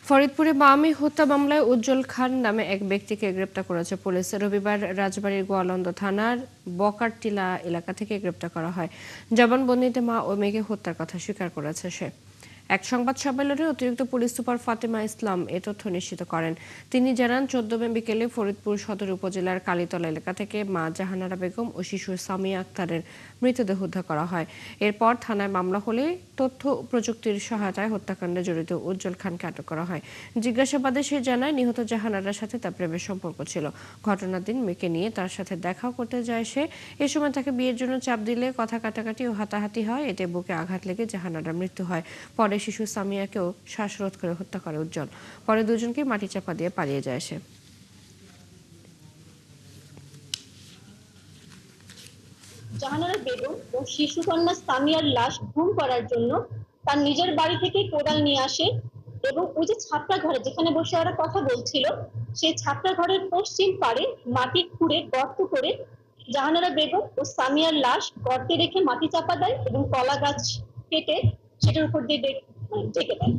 ফরিদপুরে বামে হত্যা মামলায় উজ্জ্বল খান নামে এক ব্যক্তিকে গ্রেপ্তার করেছে পুলিশ। রবিবার রাজবাড়ীর গোয়ালন্দ থানার বকারটিলা এলাকা থেকে গ্রেপ্তার করা হয়। জবানবন্দিতে মা ও মেয়েকে হত্যার কথা স্বীকার করেছে সে। এক সংবাদ সম্মেলনে অতিরিক্ত পুলিশ সুপার ফাতেমা ইসলাম এ তথ্য নিশ্চিত করেন। তিনি জানান, 14 মে বিকেলে ফরিদপুর সদর উপজেলার কালীতলা এলাকা থেকে মা জাহানারা বেগম ও শিশু সামিয়া আক্তারের মৃতদেহ উদ্ধার করা হয়। এরপর থানায় মামলা হলে তথ্য প্রযুক্তির সহায়তায় হত্যাকাণ্ডে জড়িত উজ্জ্বল খানকে আটক করা হয়। জিজ্ঞাসাবাদে সে জানায়, নিহত জাহানারার সাথে তার প্রেমের সম্পর্ক ছিল। ঘটনার দিন মেয়েকে নিয়ে তার সাথে দেখাও করতে যায় সে। এ সময় তাকে বিয়ের জন্য চাপ দিলে কথা কাটাকাটি ও হাতাহাতি হয়। এতে বুকে আঘাত লেগে জাহানারার মৃত্যু হয়। পরে শিশু সামিয়াকেও শ্বাসরোধ করে হত্যা করে উজ্জ্বল। পরে দুজনকে মাটি চাপা দিয়ে পালিয়ে যায় সে। জাহানারা বেগম ও শিশু কন্যা সামিয়ার লাশ গুম করার জন্য তার নিজের বাড়ি থেকে কোদাল নিয়ে আসে এবং ওই যে ছাপড়া ঘরে যেখানে বসে ওরা কথা বলছিল, সেই ছাপড়া ঘরের পশ্চিম পাড়ে মাটি খুঁড়ে গর্ত করে জাহানারা বেগম ও সামিয়ার লাশ গর্তে রেখে মাটি চাপা দেয় এবং কলা গাছ কেটে সেটার উপর দিয়ে ঢেকে দেয়।